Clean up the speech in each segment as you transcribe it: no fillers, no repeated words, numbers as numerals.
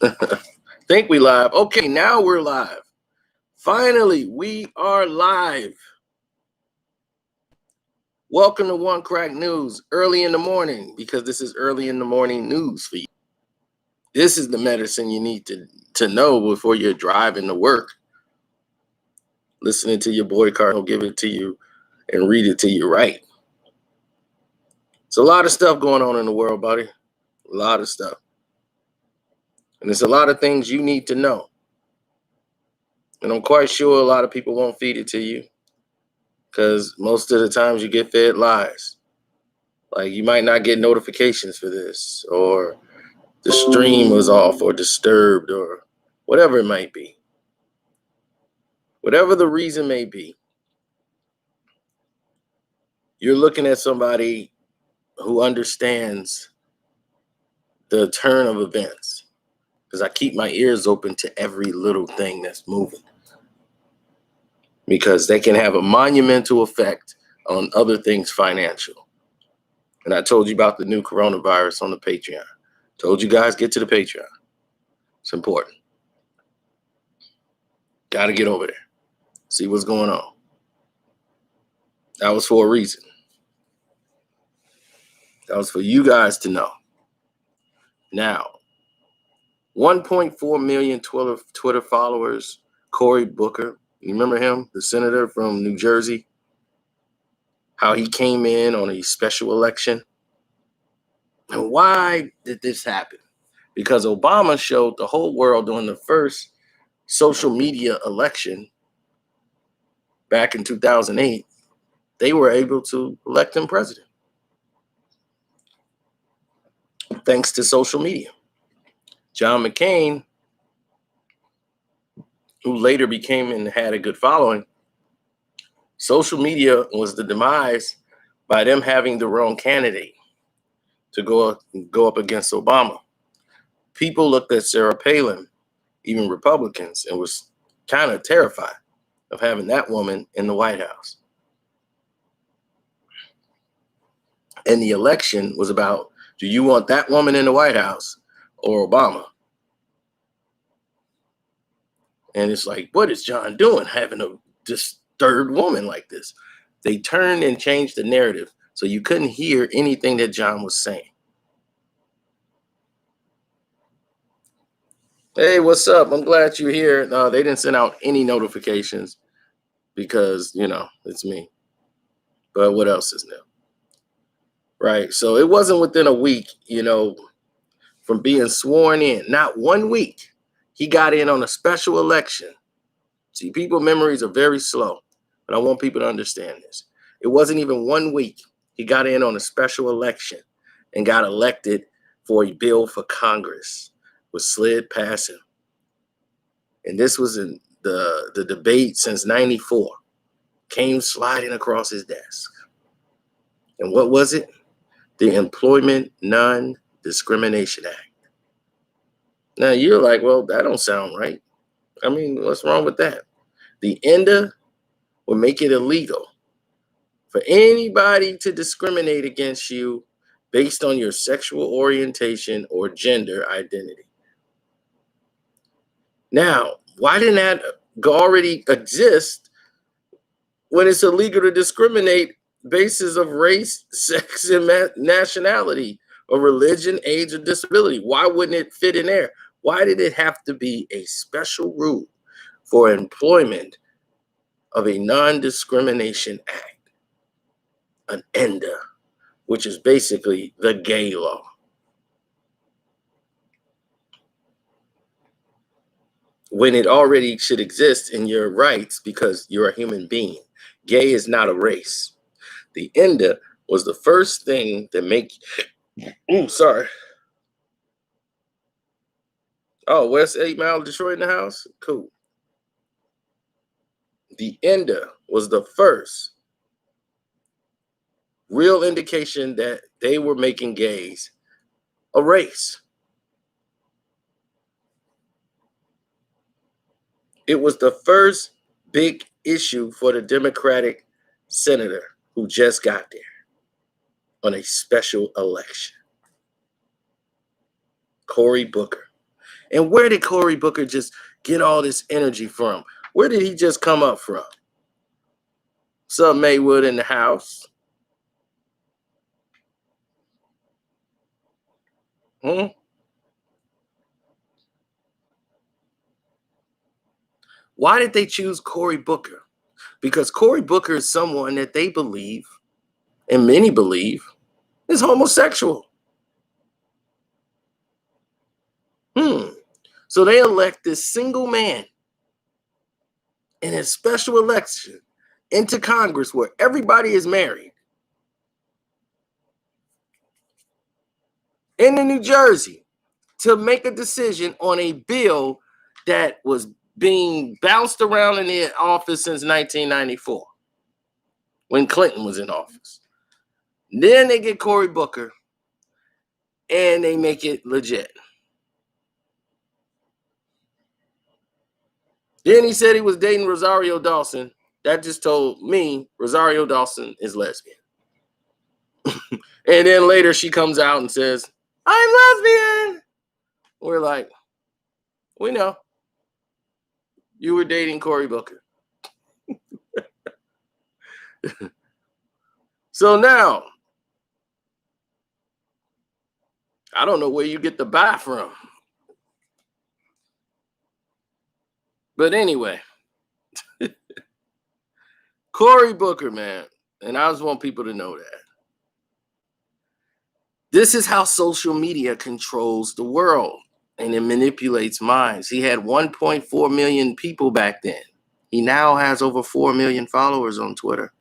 Think we live. Okay, now we're live. Finally, we are live. Welcome to One Crack News early in the morning, because this is early in the morning news for you. This is the medicine you need to know before you're driving to work. Listening to your boy Cardinal give it to you and read it to you right. It's a lot of stuff going on in the world, buddy. A lot of stuff. And it's a lot of things you need to know. And I'm quite sure a lot of people won't feed it to you, because most of the times you get fed lies. Like, you might not get notifications for this, or the stream was off or disturbed, or whatever it might be. Whatever the reason may be, you're looking at somebody who understands the turn of events, because I keep my ears open to every little thing that's moving, because they can have a monumental effect on other things financial. And I told you about the new coronavirus on the Patreon. Told you guys, get to the Patreon. It's important. Got to get over there. See what's going on. That was for a reason. That was for you guys to know. Now, 1.4 million Twitter followers, Cory Booker. You remember him? The senator from New Jersey? How he came in on a special election? And why did this happen? Because Obama showed the whole world during the first social media election back in 2008, they were able to elect him president, thanks to social media. John McCain, who later became and had a good following, social media was the demise by them having the wrong candidate to go up against Obama. People looked at Sarah Palin, even Republicans, and was kind of terrified of having that woman in the White House. And the election was about, do you want that woman in the White House or Obama? And it's like, what is John doing, having a disturbed woman like this? They turned and changed the narrative, so you couldn't hear anything that John was saying. Hey, what's up? I'm glad you're here. No, they didn't send out any notifications because, it's me. But what else is new? Right. So it wasn't within a week, from being sworn in. Not 1 week. He got in on a special election. See, people's memories are very slow, but I want people to understand this. It wasn't even 1 week. He got in on a special election and got elected for a bill for Congress, was slid past him. And this was in the debate since 94. Came sliding across his desk. And what was it? The Employment Non-Discrimination Act. Now you're like, well, that don't sound right. I mean, what's wrong with that? The ENDA will make it illegal for anybody to discriminate against you based on your sexual orientation or gender identity. Now, why didn't that already exist when it's illegal to discriminate basis of race, sex, and nationality, or religion, age, or disability? Why wouldn't it fit in there? Why did it have to be a special rule for employment of a Non-Discrimination Act, an ENDA, which is basically the gay law? When it already should exist in your rights because you're a human being. Gay is not a race. The ENDA was the first thing that West 8 Mile, Detroit in the house? Cool. The ENDA was the first real indication that they were making gays a race. It was the first big issue for the Democratic senator who just got there on a special election. Cory Booker. And where did Cory Booker just get all this energy from? Where did he just come up from? What's up, Maywood in the house? Why did they choose Cory Booker? Because Cory Booker is someone that they believe, and many believe, is homosexual. So they elect this single man in a special election into Congress where everybody is married in New Jersey to make a decision on a bill that was being bounced around in the office since 1994 when Clinton was in office. Then they get Cory Booker and they make it legit. Then he said he was dating Rosario Dawson. That just told me Rosario Dawson is lesbian. And then later she comes out and says, I'm lesbian. We're like, we know. You were dating Cory Booker. So now, I don't know where you get the buy from. But anyway, Cory Booker, man. And I just want people to know that. This is how social media controls the world and it manipulates minds. He had 1.4 million people back then. He now has over 4 million followers on Twitter.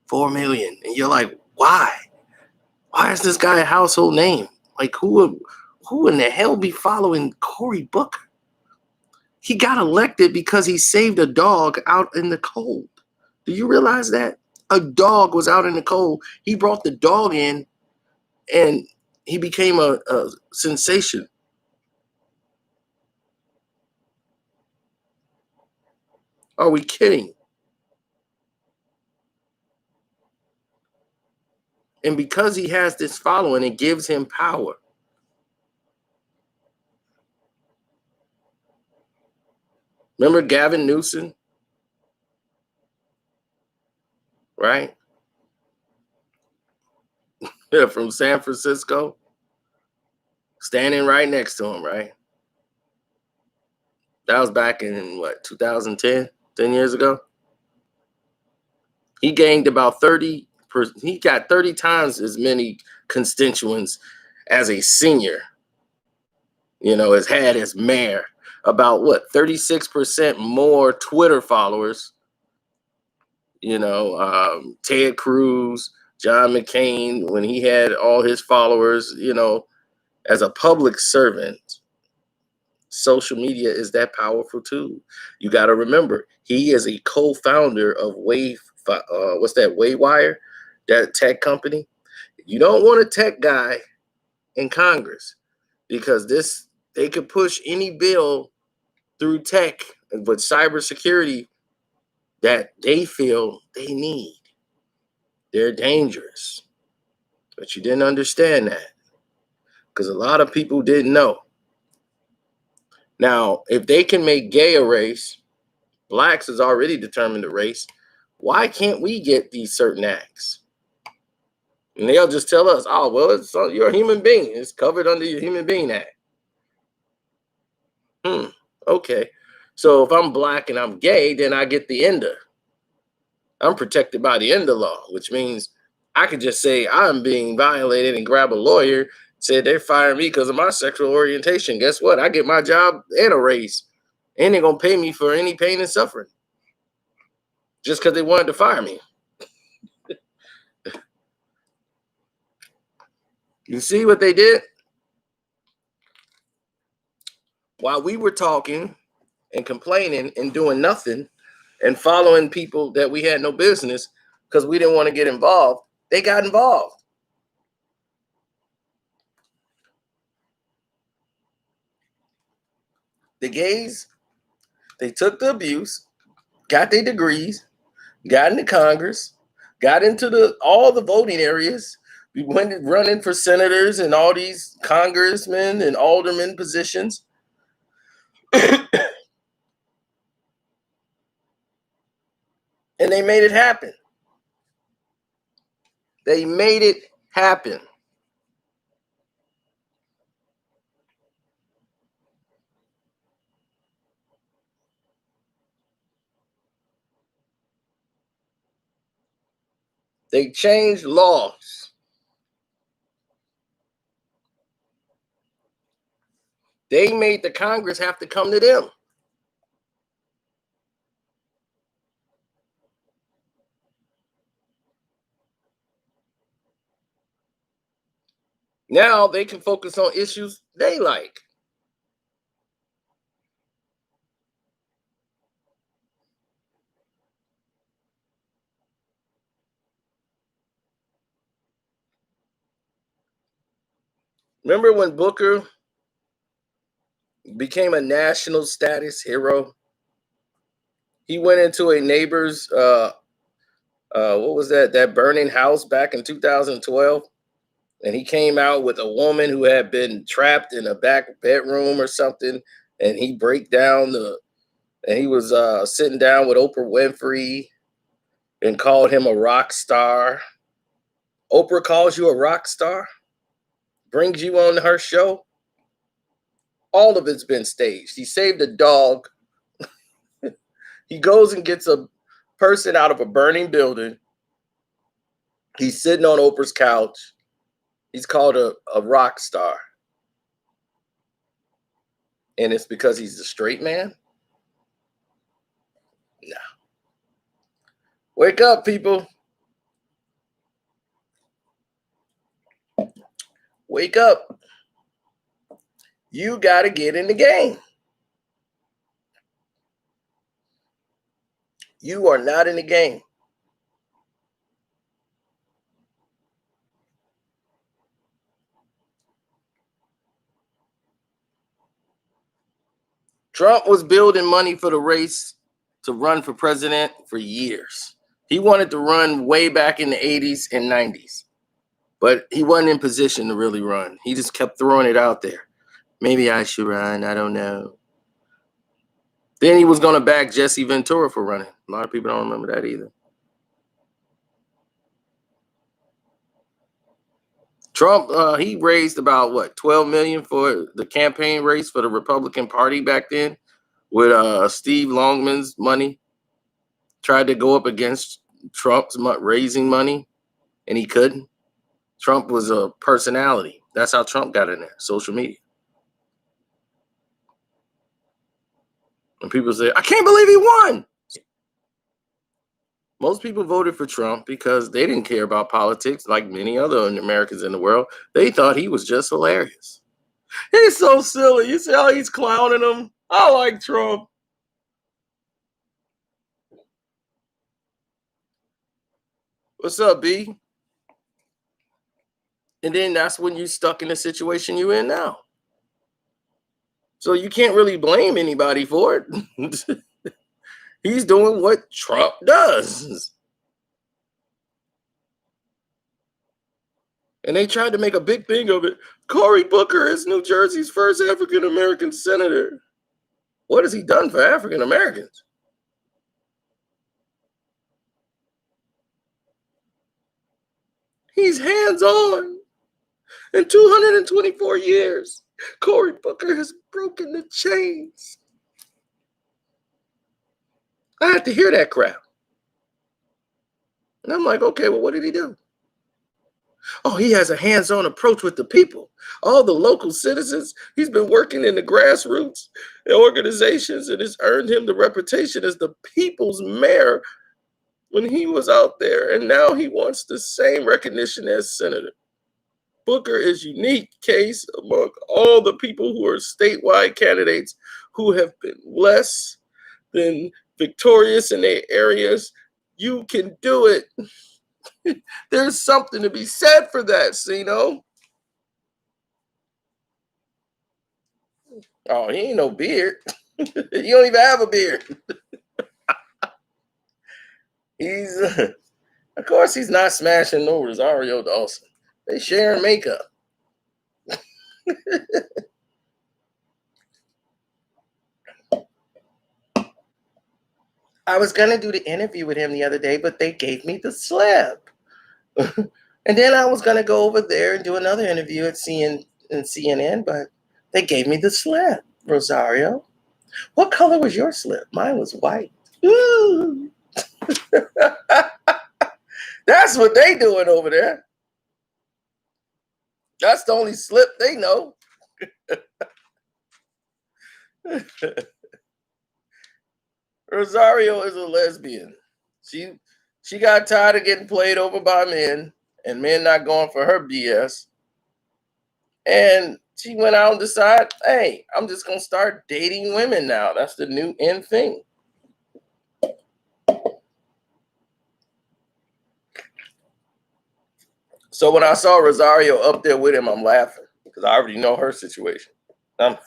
4 million. And you're like, why? Why is this guy a household name? Like, who in the hell be following Cory Booker? He got elected because he saved a dog out in the cold. Do you realize that? A dog was out in the cold. He brought the dog in and he became a sensation. Are we kidding? And because he has this following, it gives him power. Remember Gavin Newsom? Right? Yeah, from San Francisco. Standing right next to him, right? That was back in what, 2010, 10 years ago? He gained about 30, he got 30 times as many constituents as a senior, has had as mayor. About what, 36% more Twitter followers. Ted Cruz, John McCain, when he had all his followers, as a public servant, social media is that powerful too. You got to remember, he is a co-founder of Waywire, that tech company. You don't want a tech guy in Congress because they could push any bill through tech with cybersecurity that they feel they need. They're dangerous. But you didn't understand that because a lot of people didn't know. Now, if they can make gay a race, blacks has already determined the race, why can't we get these certain acts? And they'll just tell us, oh, well, you're a human being. It's covered under your Human Being Act. Okay. So if I'm black and I'm gay, then I get the ENDA. I'm protected by the ENDA law, which means I could just say I'm being violated and grab a lawyer, say they're firing me because of my sexual orientation. Guess what? I get my job and a raise. And they're going to pay me for any pain and suffering just because they wanted to fire me. You see what they did? While we were talking and complaining and doing nothing and following people that we had no business because we didn't want to get involved, they got involved. The gays, they took the abuse, got their degrees, got into Congress, got into all the voting areas. We went running for senators and all these congressmen and aldermen positions. And they made it happen. They made it happen. They changed laws. They made the Congress have to come to them. Now they can focus on issues they like. Remember when Booker became a national status hero? He went into a neighbor's what was that burning house back in 2012, and he came out with a woman who had been trapped in a back bedroom or something, and he break down the and he was sitting down with Oprah Winfrey and called him a rock star. Oprah calls you a rock star, brings you on her show. All of it's been staged. He saved a dog. He goes and gets a person out of a burning building. He's sitting on Oprah's couch. He's called a rock star. And it's because he's a straight man? No. Wake up, people. Wake up. You got to get in the game. You are not in the game. Trump was building money for the race to run for president for years. He wanted to run way back in the 80s and 90s, but he wasn't in position to really run. He just kept throwing it out there. Maybe I should run. I don't know. Then he was going to back Jesse Ventura for running. A lot of people don't remember that either. Trump, he raised about what, 12 million for the campaign race for the Republican Party back then with Steve Longman's money. Tried to go up against Trump's raising money, and he couldn't. Trump was a personality. That's how Trump got in there, social media. And people say, I can't believe he won. Most people voted for Trump because they didn't care about politics like many other Americans in the world. They thought he was just hilarious. He's so silly. You see how he's clowning him? I like Trump. What's up, B? And then that's when you're stuck in the situation you're in now. So you can't really blame anybody for it. He's doing what Trump does. And they tried to make a big thing of it. Cory Booker is New Jersey's first African American senator. What has he done for African Americans? He's hands-on. In 224 years, Cory Booker has broken the chains. I had to hear that crap. And I'm like, okay, well, what did he do? Oh, he has a hands-on approach with the people. All the local citizens. He's been working in the grassroots organizations, and it's earned him the reputation as the people's mayor when he was out there. And now he wants the same recognition as senator. Booker is a unique case among all the people who are statewide candidates who have been less than victorious in their areas. You can do it. There's something to be said for that, Sino. Oh, he ain't no beard. You don't even have a beard. He's, of course, he's not smashing no Rosario Dawson. They sharing makeup. I was going to do the interview with him the other day, but they gave me the slip. And then I was going to go over there and do another interview at CNN, but they gave me the slip, Rosario. What color was your slip? Mine was white. Ooh. That's what they doing over there. That's the only slip they know. Rosario is a lesbian. She got tired of getting played over by men and men not going for her BS. And she went out and decided, hey, I'm just going to start dating women now. That's the new in thing. So when I saw Rosario up there with him, I'm laughing because I already know her situation. I'm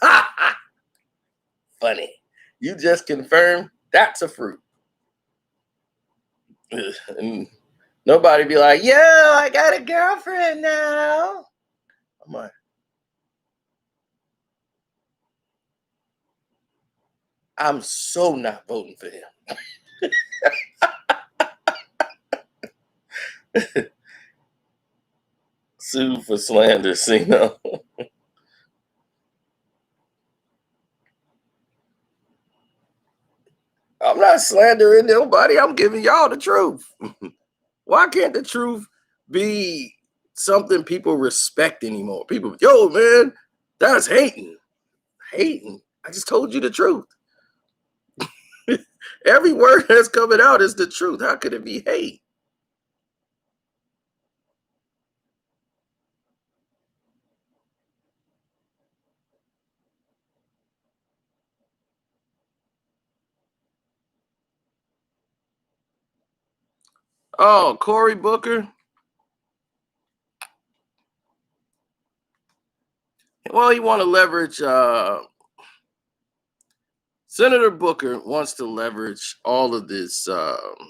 funny. You just confirmed that's a fruit. And nobody be like, yo, I got a girlfriend now. I'm like, I'm so not voting for him. Sue for slander, see, no. I'm not slandering nobody. I'm giving y'all the truth. Why can't the truth be something people respect anymore? People, yo, man, that's hating. Hating. I just told you the truth. Every word that's coming out is the truth. How could it be hate? Oh, Cory Booker. Well, he want to leverage. Senator Booker wants to leverage all of this. What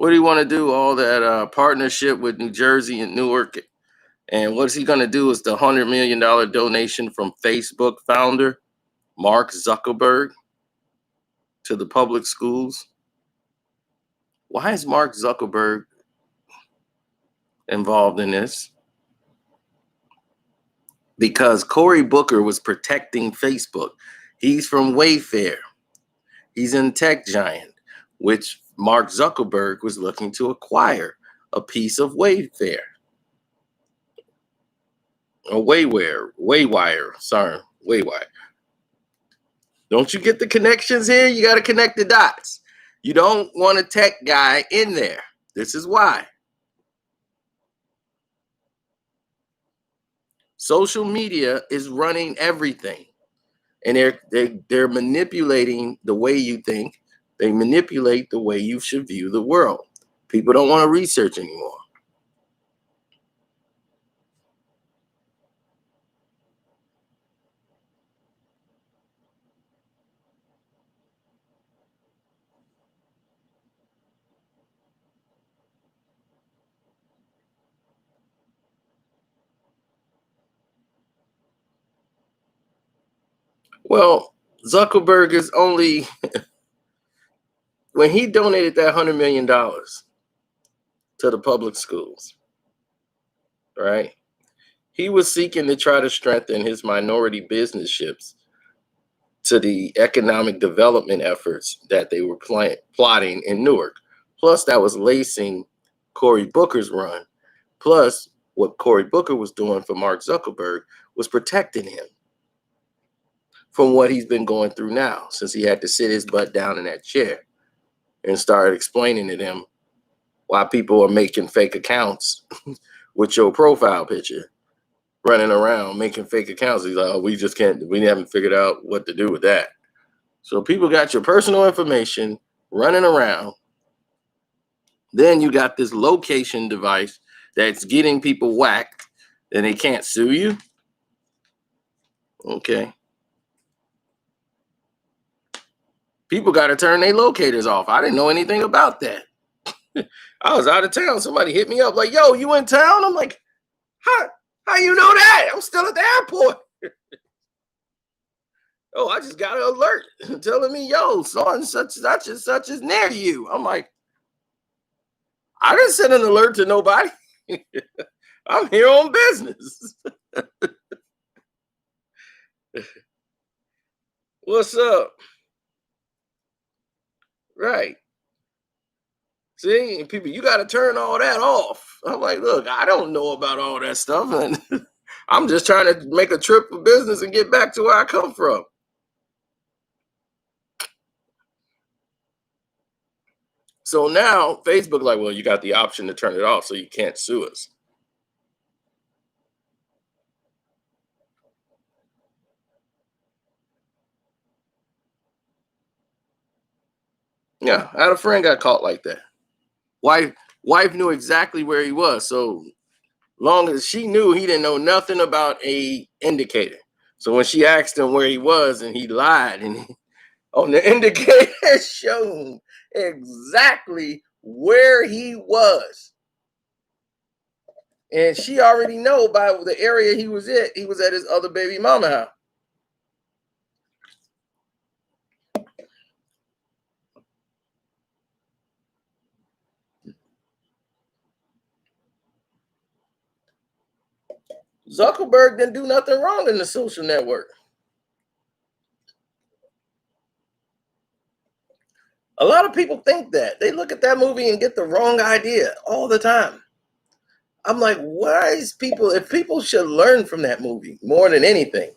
do you want to do? All that partnership with New Jersey and Newark. And what's he going to do is the $100 million donation from Facebook founder Mark Zuckerberg to the public schools. Why is Mark Zuckerberg involved in this? Because Cory Booker was protecting Facebook. He's from Wayfair. He's in Tech Giant, which Mark Zuckerberg was looking to acquire a piece of Wayfair. Or Waywire. Don't you get the connections here? You got to connect the dots. You don't want a tech guy in there. This is why. Social media is running everything. And they're manipulating the way you think. They manipulate the way you should view the world. People don't want to research anymore. Well, Zuckerberg is only, when he donated that $100 million to the public schools, right? He was seeking to try to strengthen his minority businesships to the economic development efforts that they were plotting in Newark. Plus, that was lacing Cory Booker's run. Plus, what Cory Booker was doing for Mark Zuckerberg was protecting him from what he's been going through now, since he had to sit his butt down in that chair and start explaining to them why people are making fake accounts with your profile picture, running around making fake accounts. He's like, oh, we haven't figured out what to do with that. So people got your personal information running around. Then you got this location device that's getting people whacked and they can't sue you. Okay. People got to turn their locators off. I didn't know anything about that. I was out of town. Somebody hit me up like, yo, you in town? I'm like, how you know that? I'm still at the airport. Oh, I just got an alert telling me, yo, so and such is near you. I'm like, I didn't send an alert to nobody. I'm here on business. What's up? Right. See, and people, you got to turn all that off. I'm like, look, I don't know about all that stuff. And I'm just trying to make a trip for business and get back to where I come from. So now Facebook, like, well, you got the option to turn it off so you can't sue us. Yeah, I had a friend got caught like that. Wife, wife knew exactly where he was. So long as she knew, he didn't know nothing about a indicator. So when she asked him where he was and he lied, and on the indicator showed exactly where he was. And she already know by the area he was at. He was at his other baby mama house. Zuckerberg didn't do nothing wrong in the social network. A lot of people think that. They look at that movie and get the wrong idea all the time. I'm like, why is people, if people should learn from that movie more than anything?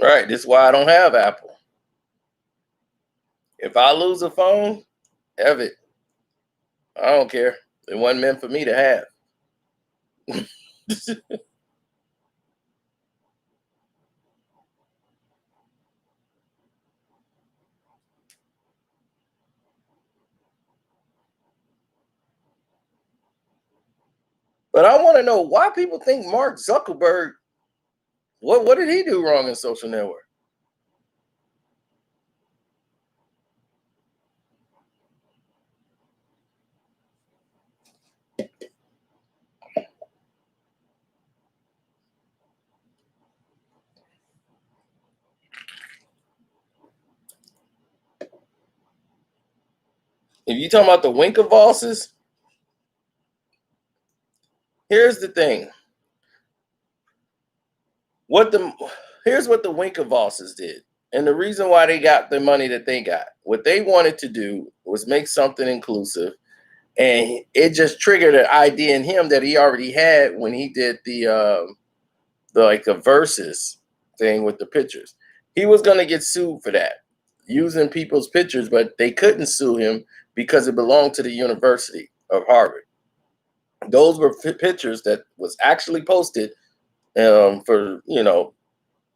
Right. This is why I don't have Apple. If I lose a phone, have it. I don't care. It wasn't meant for me to have. But I want to know why people think Mark Zuckerberg, what did he do wrong in social network? If you talking about the Winklevoss, here's the thing. What the Here's what the Winklevoss did. And the reason why they got the money that they got. What they wanted to do was make something inclusive. And it just triggered an idea in him that he already had when he did the like a versus thing with the pictures. He was gonna get sued for that, using people's pictures, but they couldn't sue him because it belonged to the University of Harvard. Those were pictures that was actually posted for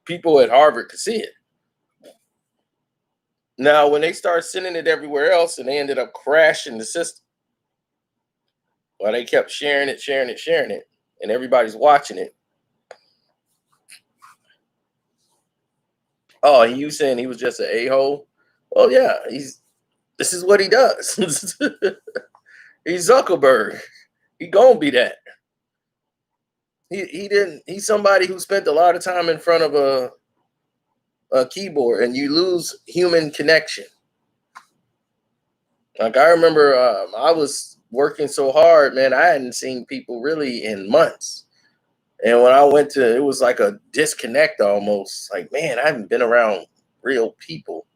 people at Harvard could see it. Now, when they start sending it everywhere else, and they ended up crashing the system, while they kept sharing it, sharing it, sharing it, and everybody's watching it. Oh, you saying he was just an a-hole? Well, yeah, this is what he does. He's Zuckerberg. He gonna be that. He didn't. He's somebody who spent a lot of time in front of a keyboard, and you lose human connection. Like I remember, I was working so hard, man. I hadn't seen people really in months, and when I went to, it was like a disconnect almost. Like, man, I haven't been around real people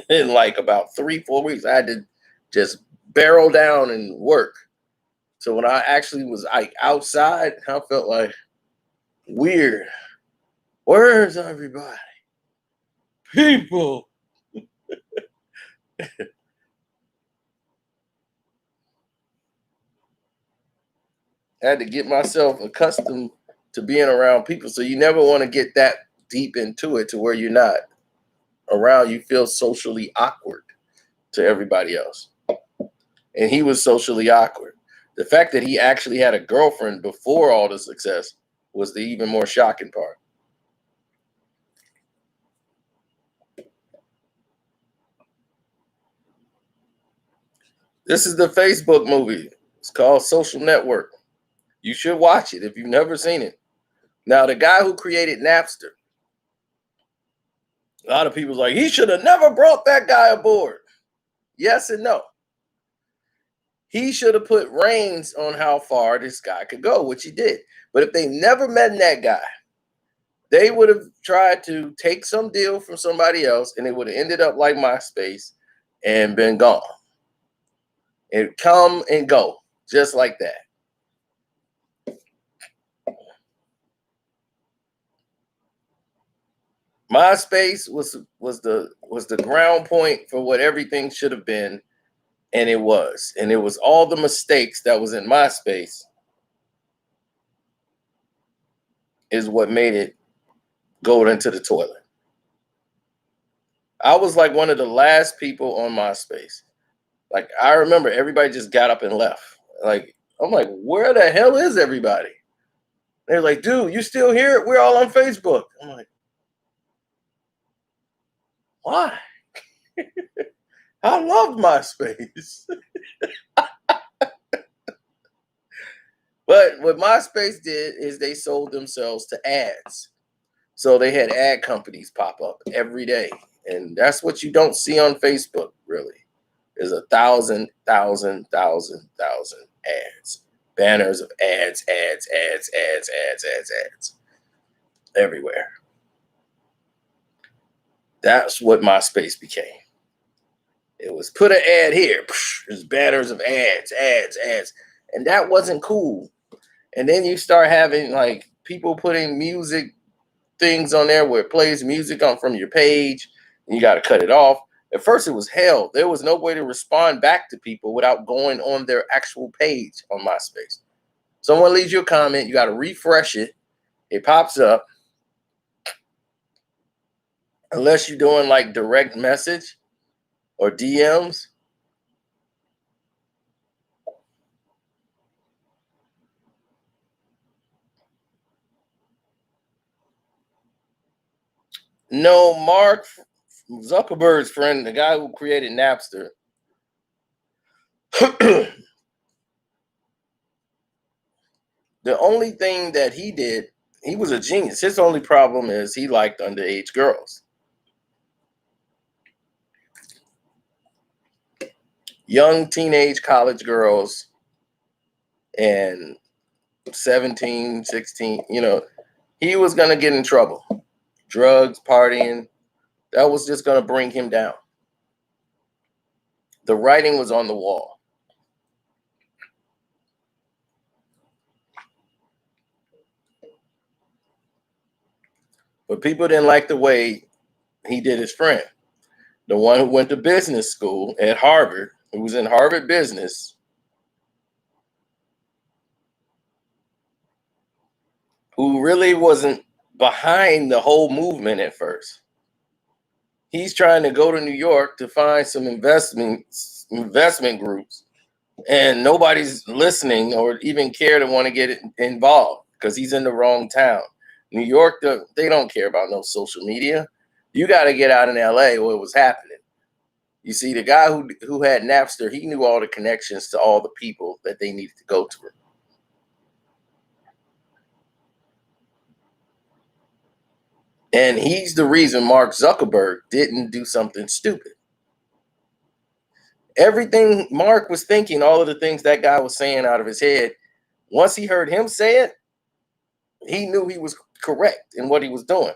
in like about 3 4 weeks. I had to just barrel down and work. So when I actually was like outside, I felt like weird. Where's everybody? People. I had to get myself accustomed to being around people. So you never want to get that deep into it to where you're not around. You feel socially awkward to everybody else. And he was socially awkward. The fact that he actually had a girlfriend before all the success was the even more shocking part. This is the Facebook movie. It's called Social Network. You should watch it if you've never seen it. Now, the guy who created Napster, a lot of people's like, he should have never brought that guy aboard. Yes and no. He should have put reins on how far this guy could go, which he did. But if they never met that guy, they would have tried to take some deal from somebody else, and it would have ended up like MySpace and been gone. It come and go just like that. MySpace was the ground point for what everything should have been, and it was. And it was all the mistakes that was in MySpace is what made it go into the toilet. I was like one of the last people on MySpace. Like, I remember everybody just got up and left. Like, I'm like, where the hell is everybody? They're like, dude, you still here? We're all on Facebook. I'm like, why? I loved MySpace. But what MySpace did is they sold themselves to ads. So they had ad companies pop up every day. And that's what you don't see on Facebook, really. There's 1,000 ads. Banners of ads everywhere. That's what MySpace became. It was put an ad here. There's banners of ads. And that wasn't cool. And then you start having like people putting music things on there where it plays music on from your page, and you got to cut it off. At first, it was hell. There was no way to respond back to people without going on their actual page on MySpace. Someone leaves you a comment, you got to refresh it. It pops up. Unless you're doing like direct message or DMs. No, Mark Zuckerberg's friend, the guy who created Napster, the only thing that he did, he was a genius. His only problem is he liked underage girls. Young teenage college girls and 17, 16, he was going to get in trouble. Drugs, partying, that was just going to bring him down. The writing was on the wall. But people didn't like the way he did his friend. The one who went to business school at Harvard, who was in Harvard Business, who really wasn't behind the whole movement at first. He's trying to go to New York to find some investment groups, and nobody's listening or even care to want to get involved because he's in the wrong town. New York, they don't care about no social media. You got to get out in LA where it was happening. You see, the guy who had Napster, he knew all the connections to all the people that they needed to go to. And he's the reason Mark Zuckerberg didn't do something stupid. Everything Mark was thinking, all of the things that guy was saying out of his head, once he heard him say it, he knew he was correct in what he was doing.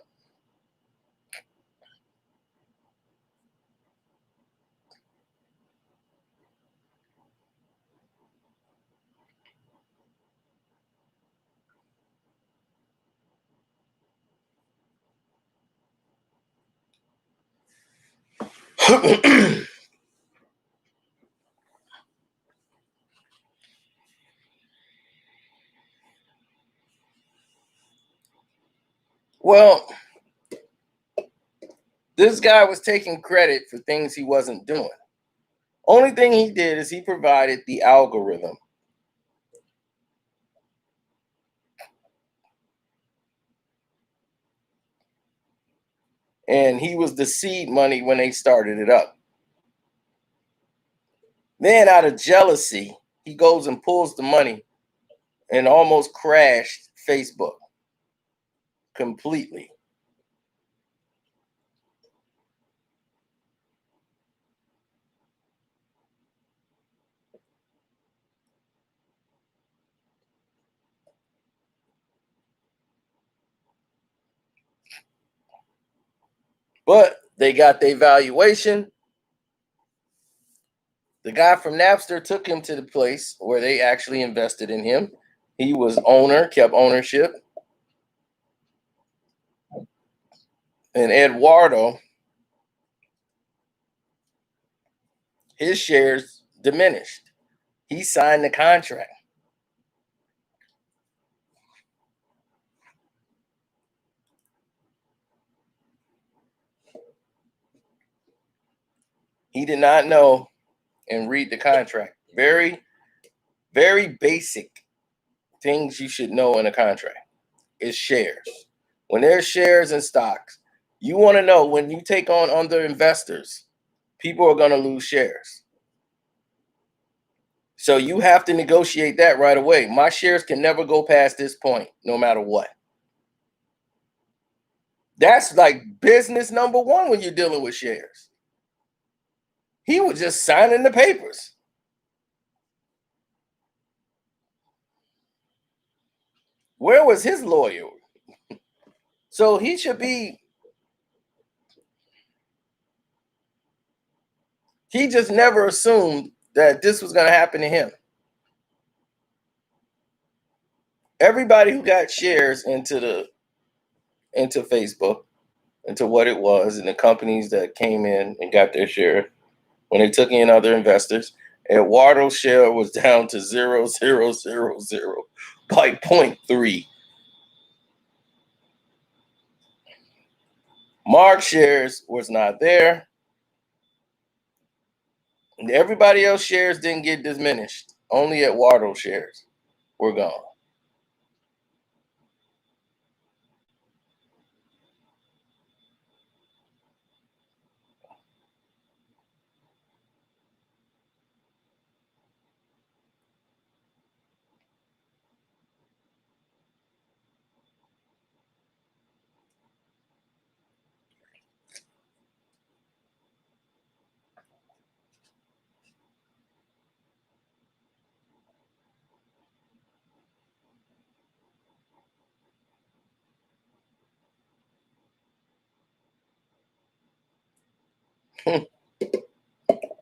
Well, this guy was taking credit for things he wasn't doing. Only thing he did is he provided the algorithm. And he was the seed money when they started it up. Then out of jealousy, he goes and pulls the money and almost crashed Facebook completely. But they got their valuation. The guy from Napster took him to the place where they actually invested in him. He was owner, kept ownership. And Eduardo, his shares diminished. He signed the contract. He did not know and read the contract. Very, very basic things you should know in a contract is shares. When there's shares and stocks, you want to know when you take on other investors, people are going to lose shares. So you have to negotiate that right away. My shares can never go past this point, no matter what. That's like business number one when you're dealing with shares. He was just signing the papers. Where was his lawyer? So he should be. He just never assumed that this was going to happen to him. Everybody who got shares into Facebook, into what it was, and the companies that came in and got their share, when they took in other investors, Eduardo's share was down to 0.000 by 0.3. Mark's shares was not there. And everybody else shares didn't get diminished. Only Eduardo's shares were gone.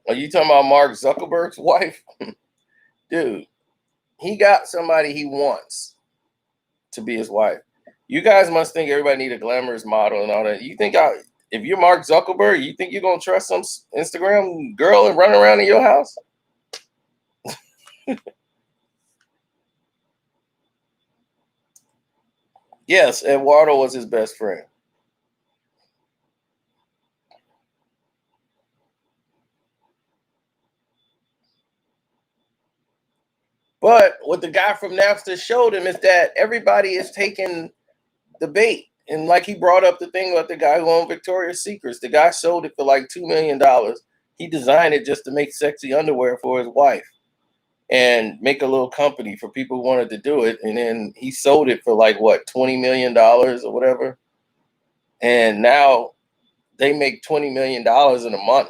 Are you talking about Mark Zuckerberg's wife? Dude, he got somebody he wants to be his wife. You guys must think everybody need a glamorous model and all that. You think if you're Mark Zuckerberg, you think you're gonna trust some Instagram girl and run around in your house? Yes, Eduardo was his best friend. But what the guy from Napster showed him is that everybody is taking the bait. And like he brought up the thing about the guy who owned Victoria's Secrets. The guy sold it for like $2 million. He designed it just to make sexy underwear for his wife and make a little company for people who wanted to do it. And then he sold it for like what, $20 million or whatever. And now they make $20 million in a month.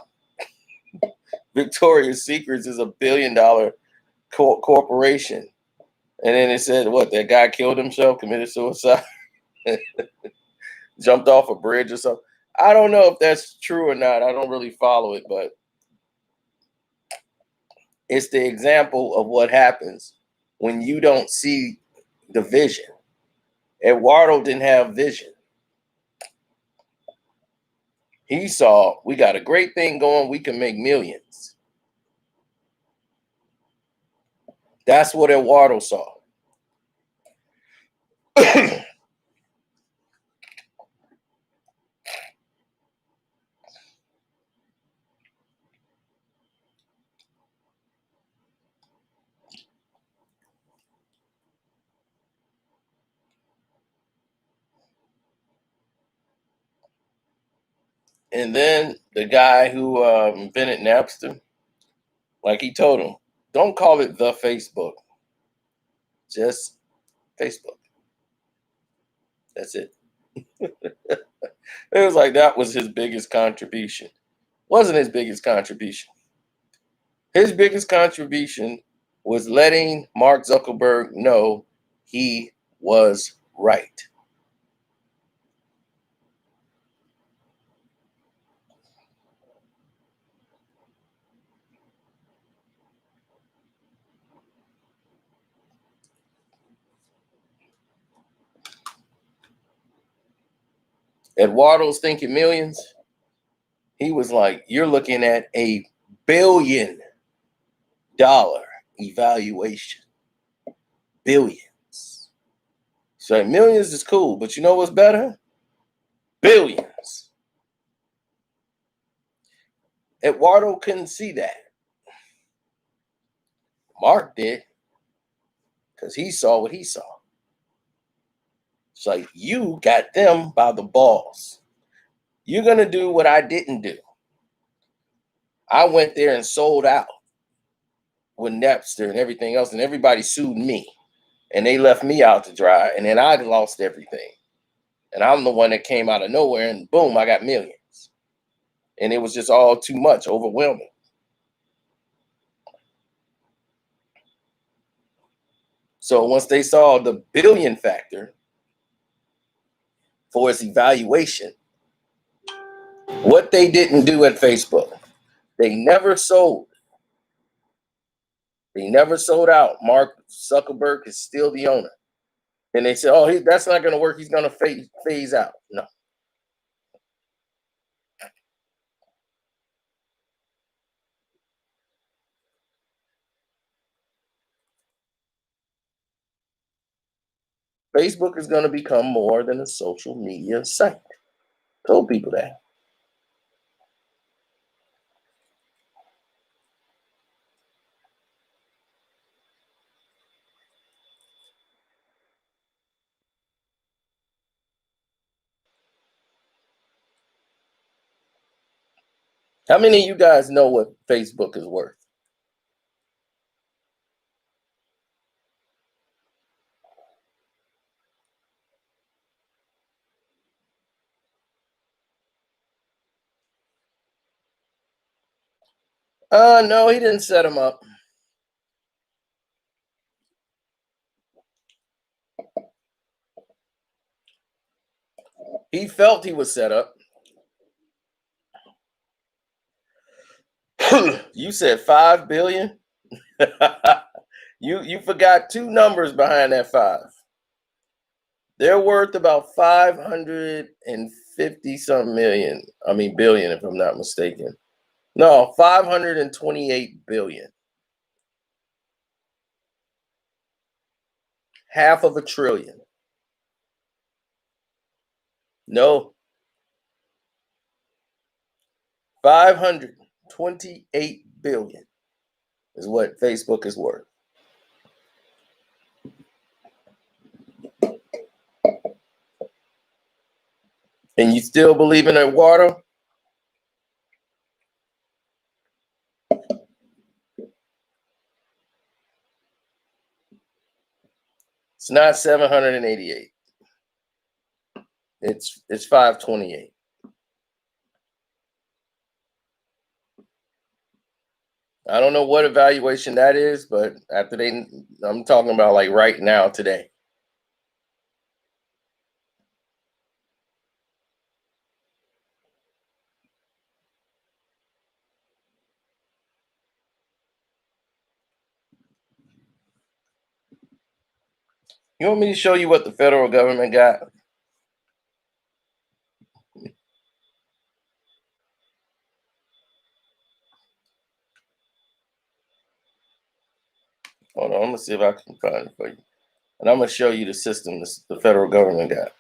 Victoria's Secrets is $1 billion corporation. And then it said, what, that guy killed himself, committed suicide, jumped off a bridge or something. I don't know if that's true or not. I don't really follow it, but it's the example of what happens when you don't see the vision. Eduardo didn't have vision. He saw, we got a great thing going, we can make millions. That's what Eduardo saw. And then the guy who invented Napster, Like he told him, don't call it the Facebook, just Facebook. That's it. It was like that was his biggest contribution. Wasn't his biggest contribution. His biggest contribution was letting Mark Zuckerberg know he was right. Eduardo's Thinking Millions, he was like, you're looking at $1 billion evaluation. Billions. So millions is cool, but you know what's better? Billions. Eduardo couldn't see that. Mark did, because he saw what he saw. It's like, you got them by the balls. You're going to do what I didn't do. I went there and sold out with Napster and everything else, and everybody sued me. And they left me out to dry, and then I lost everything. And I'm the one that came out of nowhere, and boom, I got millions. And it was just all too much, overwhelming. So once they saw the billion factor for its evaluation, what they didn't do at Facebook, they never sold. They never sold out. Mark Zuckerberg is still the owner. And they said, oh, that's not going to work. He's going to phase out. No. Facebook is going to become more than a social media site. Told people that. How many of you guys know what Facebook is worth? No, he didn't set him up. He felt he was set up. You said 5 billion. You forgot two numbers behind that 5. They're worth about 550 something million. I mean billion, if I'm not mistaken. No, 528 billion. Half of a trillion. No. 528 billion is what Facebook is worth. And you still believe in Eduardo? It's not 788. It's 528. I don't know what evaluation that is, but I'm talking about like right now, today. You want me to show you what the federal government got? Hold on, I'm gonna see if I can find it for you. And I'm gonna show you the system the federal government got.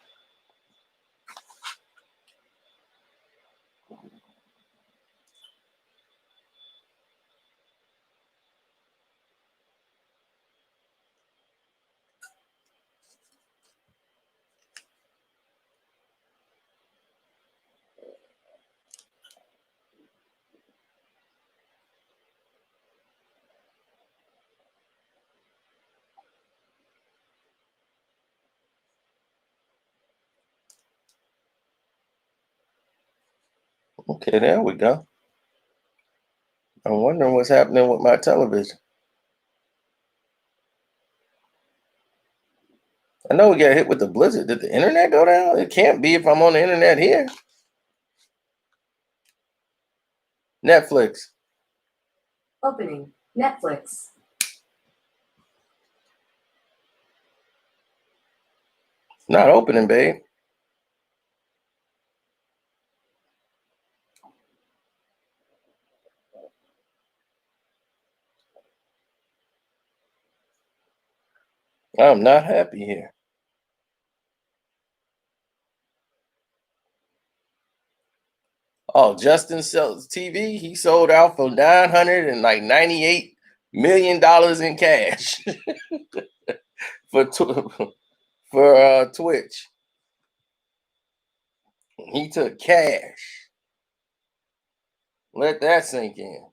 Okay, there we go. I'm wondering what's happening with my television. I know we got hit with the blizzard. Did the internet go down? It can't be if I'm on the internet here. Netflix. Opening. Netflix. Not opening, babe. I'm not happy here. Oh, Justin sells TV. He sold out for $998 million in cash for Twitch. He took cash. Let that sink in.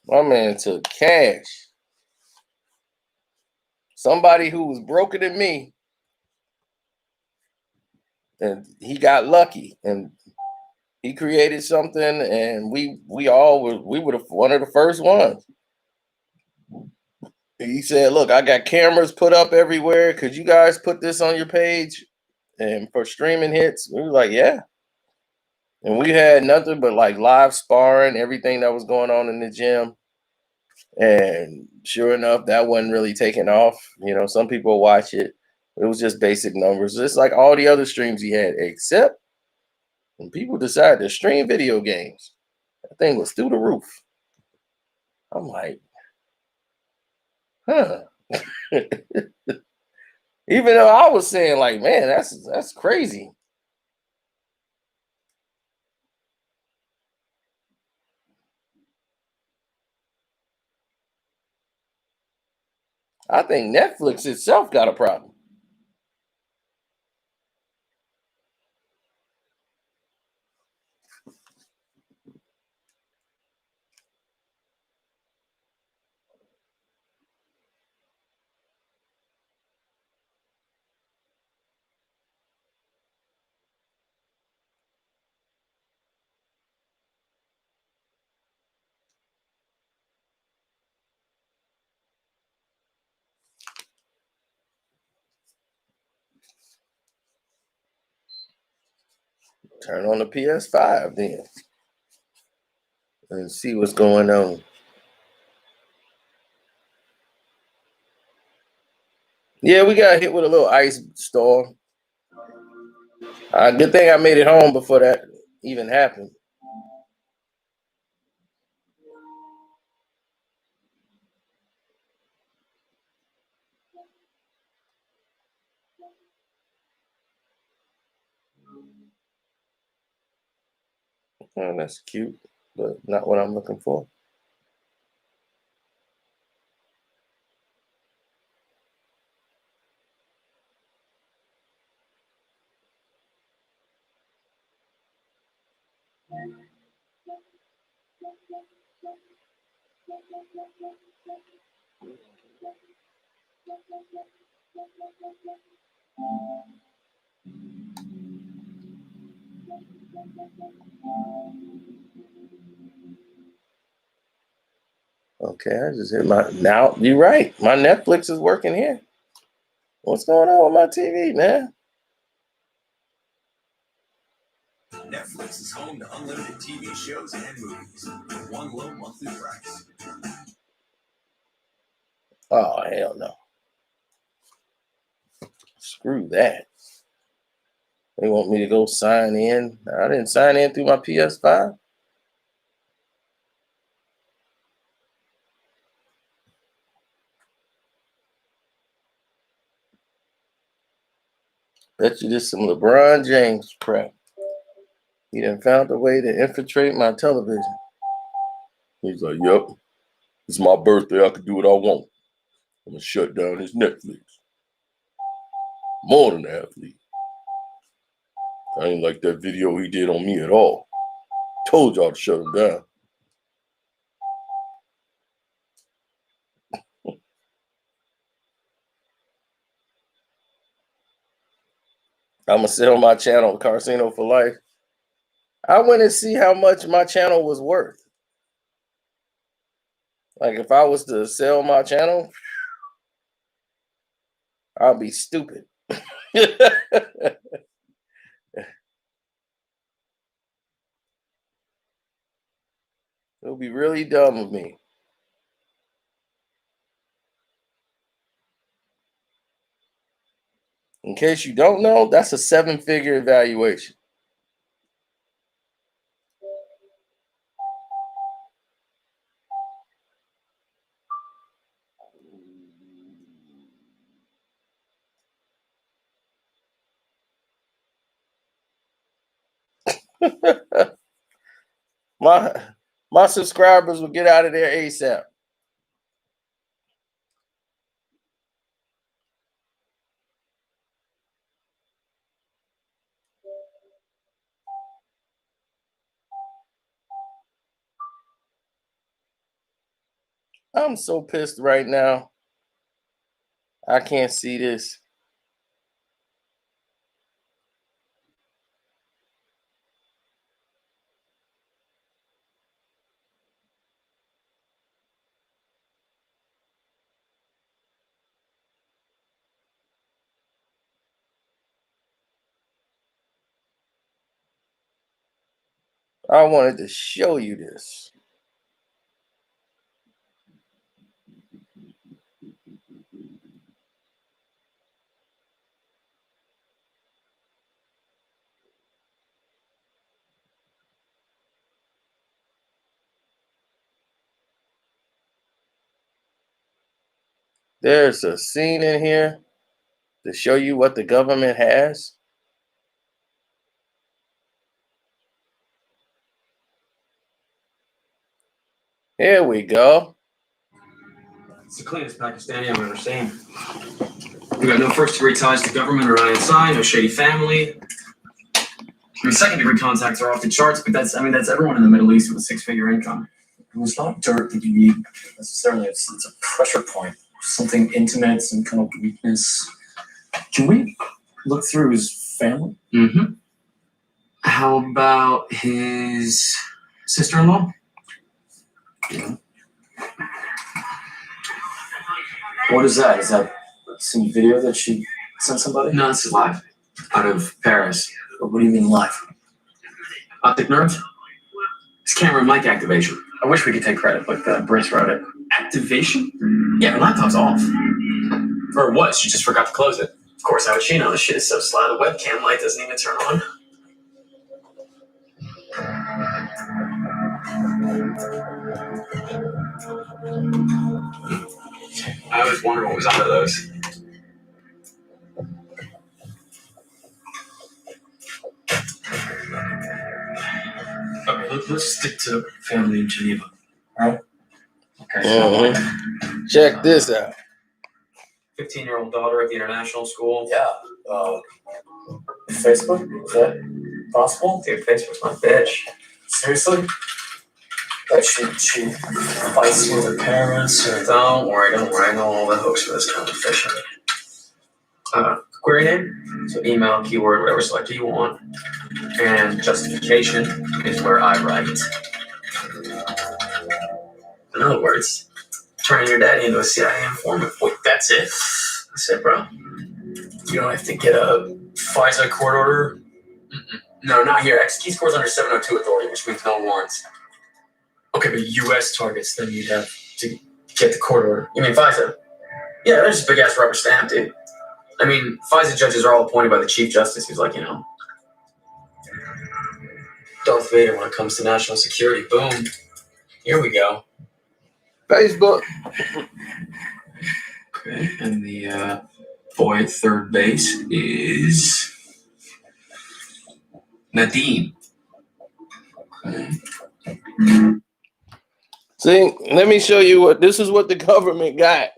My man took cash. Somebody who was broker than me, and he got lucky, and he created something, and we were one of the first ones. He said, "Look, I got cameras put up everywhere. Could you guys put this on your page and for streaming hits?" We were like, "Yeah." And we had nothing but like live sparring, everything that was going on in the gym. And sure enough, that wasn't really taking off. You know, some people watch it. It was just basic numbers, just like all the other streams he had, except when people decided to stream video games. That thing was through the roof. I'm like, huh. Even though I was saying, like, man, that's crazy. I think Netflix itself got a problem. Turn on the PS5 then and see what's going on. Yeah, we got hit with a little ice storm. Good thing I made it home before that even happened. Oh, that's cute, but not what I'm looking for. Okay, I just hit my now. You're right. My Netflix is working here. What's going on with my TV, man? Netflix is home to unlimited TV shows and movies for one low monthly price. Oh hell no! Screw that. They want me to go sign in. I didn't sign in through my PS5. Bet you this some LeBron James crap. He done found a way to infiltrate my television. He's like, "Yep, it's my birthday. I can do what I want. I'm gonna shut down his Netflix. More than an athlete. I ain't like that video he did on me at all. Told y'all to shut him down." I'm gonna sell my channel, Casino for Life. I went and see how much my channel was worth. Like if I was to sell my channel, I'll be stupid. It would be really dumb of me. In case you don't know, that's a 7-figure evaluation. my subscribers will get out of there ASAP. I'm so pissed right now. I can't see this. I wanted to show you this. There's a scene in here to show you what the government has. Here we go. It's the cleanest Pakistani I've ever seen. We got no first-degree ties to government or ISI, no shady family. I mean, second-degree contacts are off the charts, but that's everyone in the Middle East with a 6-figure income. It's not dirt that you need necessarily. It's a pressure point, something intimate, some kind of weakness. Can we look through his family? Mm-hmm. How about his sister-in-law? Yeah. What is that? Is that some video that she sent somebody? No, this is live. Out of Paris. What do you mean live? Optic nerve? It's camera and mic activation. I wish we could take credit, but Brice wrote it. Activation? Yeah, her laptop's off. Or it was, she just forgot to close it. Of course, how would she know? This shit is so sly, the webcam light doesn't even turn on. I always wonder what was under those. Okay, let's stick to family in Geneva. All right. Okay. Check this out. 15-year-old daughter at the international school. Yeah. Facebook? Is that possible? Dude, Facebook's my bitch. Seriously? That she fights with her parents or... Don't worry. I know all the hooks for this kind of fishing. Query name, so email, keyword, whatever selector you want. And justification is where I write. In other words, turning your daddy into a CIA informant. Wait, that's it? That's it, bro. You don't have to get a FISA court order? No, not here. Execute scores under 702 authority, which means no warrants. Okay, but U.S. targets, then you'd have to get the court order. You mean FISA? Yeah, they're just big ass rubber stamp, dude. I mean, FISA judges are all appointed by the Chief Justice, who's like, Darth Vader when it comes to national security. Boom. Here we go. Facebook. Okay, and the boy at third base is Nadeem. Okay. See, let me show you what this is what the government got.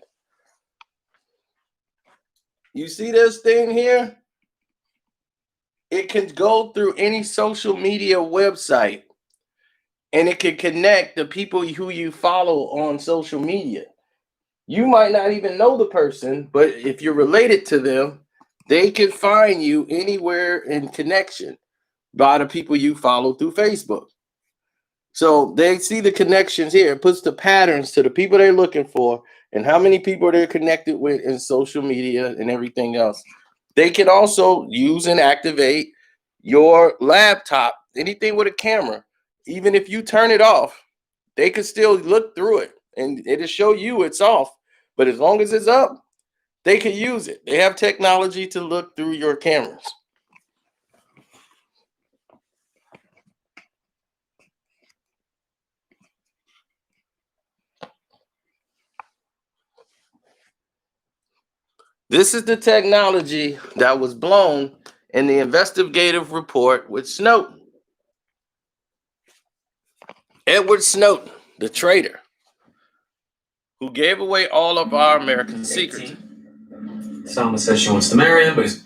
You see this thing here? It can go through any social media website and it can connect the people who you follow on social media. You might not even know the person, but if you're related to them, they can find you anywhere in connection. by the people you follow through Facebook. So they see the connections here. It puts the patterns to the people they're looking for and how many people they're connected with in social media and everything else. They can also use and activate your laptop, anything with a camera. Even if you turn it off, they can still look through it and it'll show you it's off. But as long as it's up, they can use it. They have technology to look through your cameras. This is the technology that was blown in the investigative report with Snowden. Edward Snowden, the traitor, who gave away all of our American secrets. Salma says she wants to marry him, but he's...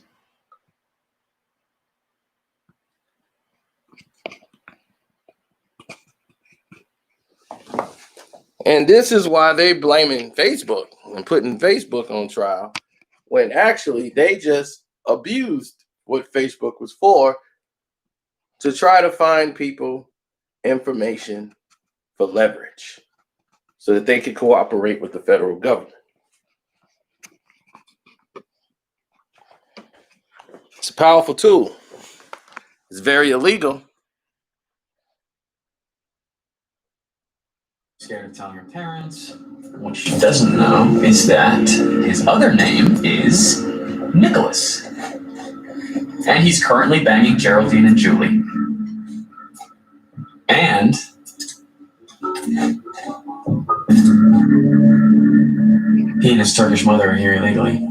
And this is why they blaming Facebook and putting Facebook on trial, when actually they just abused what Facebook was for to try to find people information for leverage so that they could cooperate with the federal government. It's a powerful tool. It's very illegal. Scared of telling her parents. What she doesn't know is that his other name is Nicholas. And he's currently banging Geraldine and Julie. And he and his Turkish mother are here illegally.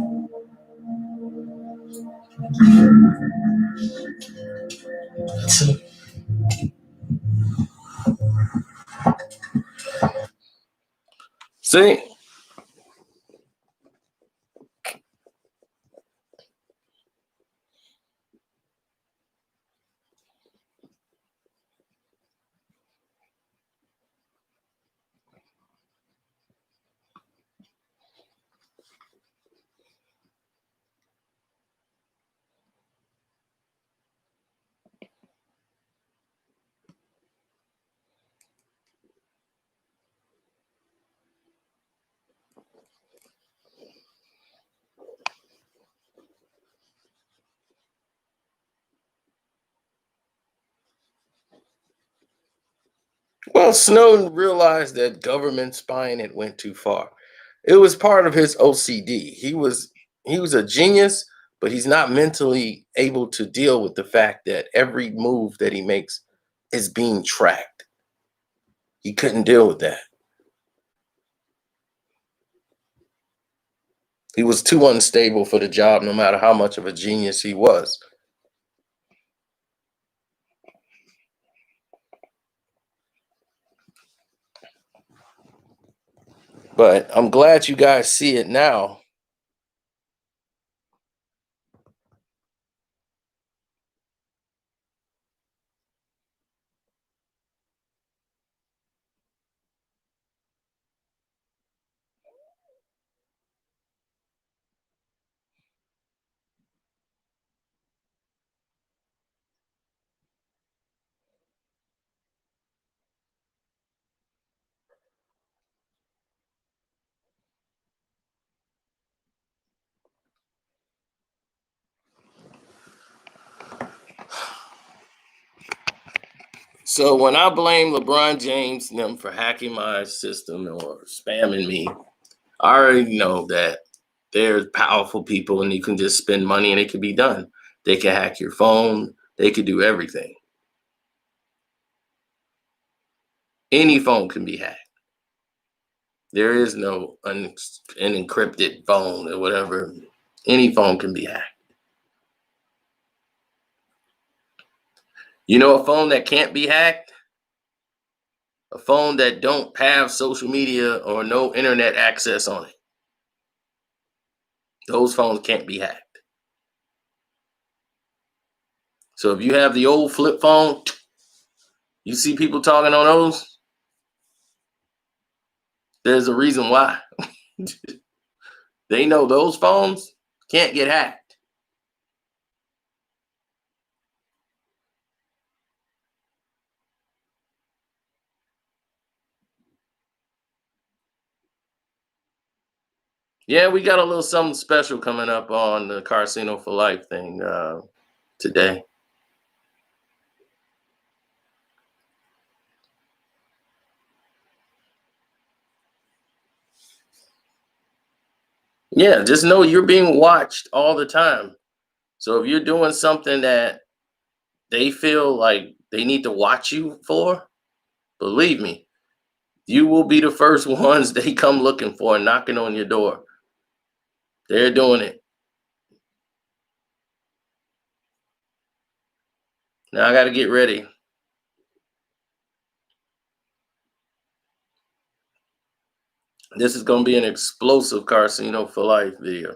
So, see, well, Snowden realized that government spying had went too far. It was part of his OCD. He was a genius, but he's not mentally able to deal with the fact that every move that he makes is being tracked. He couldn't deal with that. He was too unstable for the job, no matter how much of a genius he was. But I'm glad you guys see it now. So when I blame LeBron James and them for hacking my system or spamming me, I already know that there's powerful people and you can just spend money and it can be done. They can hack your phone. They could do everything. Any phone can be hacked. There is no an encrypted phone or whatever. Any phone can be hacked. You know a phone that can't be hacked? A phone that don't have social media or no internet access on it. Those phones can't be hacked. So if you have the old flip phone, you see people talking on those, there's a reason why. They know those phones can't get hacked. Yeah, we got a little something special coming up on the Casino for Life thing today. Yeah, just know you're being watched all the time. So if you're doing something that they feel like they need to watch you for, believe me, you will be the first ones they come looking for and knocking on your door. They're doing it. Now I got to get ready. This is going to be an explosive Casino for Life video.